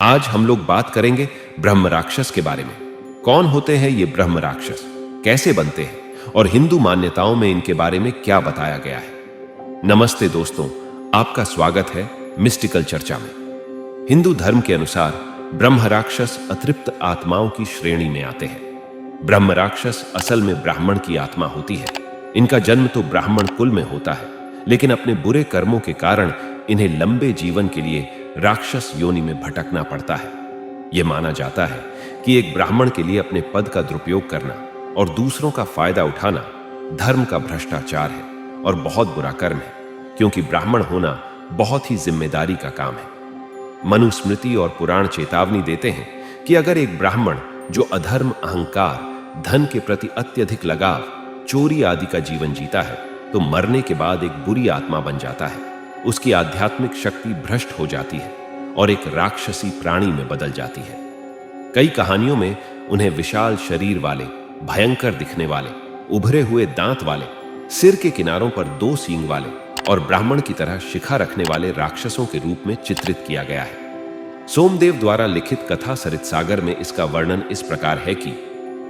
आज हम लोग बात करेंगे ब्रह्म राक्षस के बारे में। कौन होते हैं ये ब्रह्म राक्षस, कैसे बनते हैं और हिंदू मान्यताओं में इनके बारे में क्या बताया गया है। नमस्ते दोस्तों, आपका स्वागत है मिस्टिकल चर्चा में। हिंदू धर्म के अनुसार ब्रह्म राक्षस अतृप्त आत्माओं की श्रेणी में आते हैं। ब्रह्म राक्षस असल में ब्राह्मण की आत्मा होती है। इनका जन्म तो ब्राह्मण कुल में होता है, लेकिन अपने बुरे कर्मों के कारण इन्हें लंबे जीवन के लिए राक्षस योनि में भटकना पड़ता है। यह माना जाता है कि एक ब्राह्मण के लिए अपने पद का दुरुपयोग करना और दूसरों का फायदा उठाना धर्म का भ्रष्टाचार है और बहुत बुरा कर्म है, क्योंकि ब्राह्मण होना बहुत ही जिम्मेदारी का काम है। मनुस्मृति और पुराण चेतावनी देते हैं कि अगर एक ब्राह्मण जो अधर्म, अहंकार, धन के प्रति अत्यधिक लगाव, चोरी आदि का जीवन जीता है तो मरने के बाद एक बुरी आत्मा बन जाता है। उसकी आध्यात्मिक शक्ति भ्रष्ट हो जाती है और एक राक्षसी प्राणी में बदल जाती है। कई कहानियों में उन्हें विशाल शरीर वाले, भयंकर दिखने वाले, उभरे हुए दांत वाले, सिर के किनारों पर 2 सींग वाले और ब्राह्मण की तरह शिखा रखने वाले राक्षसों के रूप में चित्रित किया गया है। सोमदेव द्वारा लिखित कथा सरित सागर में इसका वर्णन इस प्रकार है कि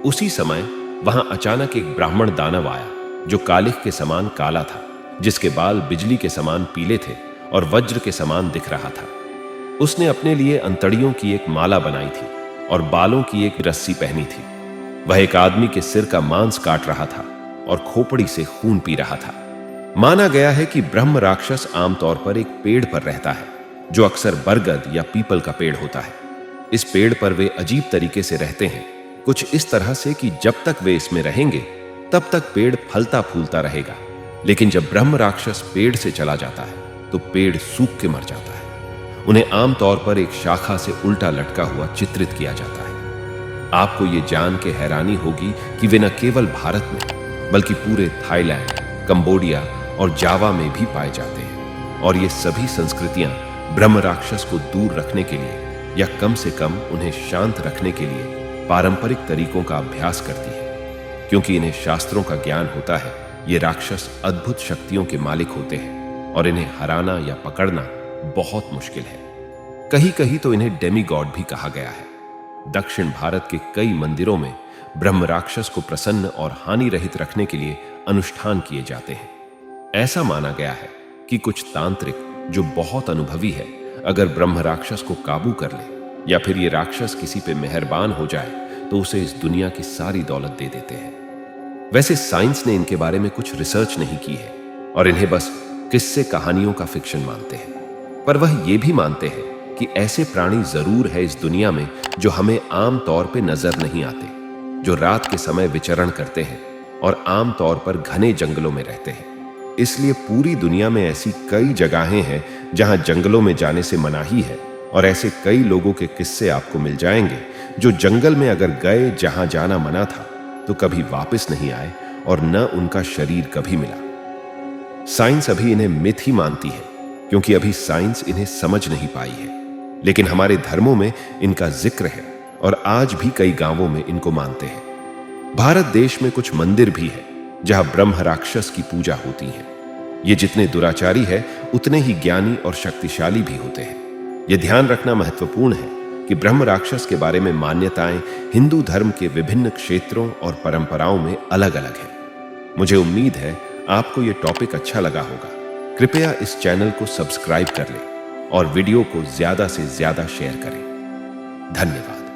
उसी समय वहां अचानक एक ब्राह्मण दानव आया जो कालिख के समान काला था, जिसके बाल बिजली के समान पीले थे और वज्र के समान दिख रहा था। उसने अपने लिए अंतड़ियों की एक माला बनाई थी और बालों की एक रस्सी पहनी थी। वह एक आदमी के सिर का मांस काट रहा था और खोपड़ी से खून पी रहा था। माना गया है कि ब्रह्म राक्षस आमतौर पर एक पेड़ पर रहता है, जो अक्सर बरगद या पीपल का पेड़ होता है। इस पेड़ पर वे अजीब तरीके से रहते हैं, कुछ इस तरह से कि जब तक वे इसमें रहेंगे तब तक पेड़ फलता फूलता रहेगा, लेकिन जब ब्रह्म राक्षस पेड़ से चला जाता है तो पेड़ सूख के मर जाता है। उन्हें आमतौर पर एक शाखा से उल्टा लटका हुआ चित्रित किया जाता है। आपको ये जान के हैरानी होगी कि वे न केवल भारत में बल्कि पूरे थाईलैंड, कंबोडिया और जावा में भी पाए जाते हैं। और ये सभी संस्कृतियां ब्रह्म राक्षस को दूर रखने के लिए या कम से कम उन्हें शांत रखने के लिए पारंपरिक तरीकों का अभ्यास करती है। क्योंकि इन्हें शास्त्रों का ज्ञान होता है, ये राक्षस अद्भुत शक्तियों के मालिक होते हैं और इन्हें हराना या पकड़ना बहुत मुश्किल है। कहीं कहीं तो इन्हें डेमीगॉड भी कहा गया है। दक्षिण भारत के कई मंदिरों में ब्रह्म राक्षस को प्रसन्न और हानि रहित रखने के लिए अनुष्ठान किए जाते हैं। ऐसा माना गया है कि कुछ तांत्रिक जो बहुत अनुभवी है, अगर ब्रह्म राक्षस को काबू कर ले या फिर ये राक्षस किसी पे मेहरबान हो जाए तो उसे इस दुनिया की सारी दौलत दे देते हैं। वैसे साइंस ने इनके बारे में कुछ रिसर्च नहीं की है और इन्हें बस किस्से कहानियों का फिक्शन मानते हैं। पर वह ये भी मानते हैं कि ऐसे प्राणी जरूर है इस दुनिया में जो हमें आम तौर पे नजर नहीं आते, जो रात के समय विचरण करते हैं और आम तौर पर घने जंगलों में रहते हैं। इसलिए पूरी दुनिया में ऐसी कई जगहें हैं जहां जंगलों में जाने से मनाही है और ऐसे कई लोगों के किस्से आपको मिल जाएंगे जो जंगल में अगर गए जहां जाना मना था तो कभी वापस नहीं आए और न उनका शरीर कभी मिला। साइंस अभी इन्हें मिथ ही मानती है, क्योंकि अभी साइंस इन्हें समझ नहीं पाई है। लेकिन हमारे धर्मों में इनका जिक्र है और आज भी कई गांवों में इनको मानते हैं। भारत देश में कुछ मंदिर भी है जहां ब्रह्म राक्षस की पूजा होती है। ये जितने दुराचारी है उतने ही ज्ञानी और शक्तिशाली भी होते हैं। यह ध्यान रखना महत्वपूर्ण है कि ब्रह्म राक्षस के बारे में मान्यताएं हिंदू धर्म के विभिन्न क्षेत्रों और परंपराओं में अलग अलग हैं। मुझे उम्मीद है आपको यह टॉपिक अच्छा लगा होगा। कृपया इस चैनल को सब्सक्राइब कर लें और वीडियो को ज्यादा से ज्यादा शेयर करें। धन्यवाद।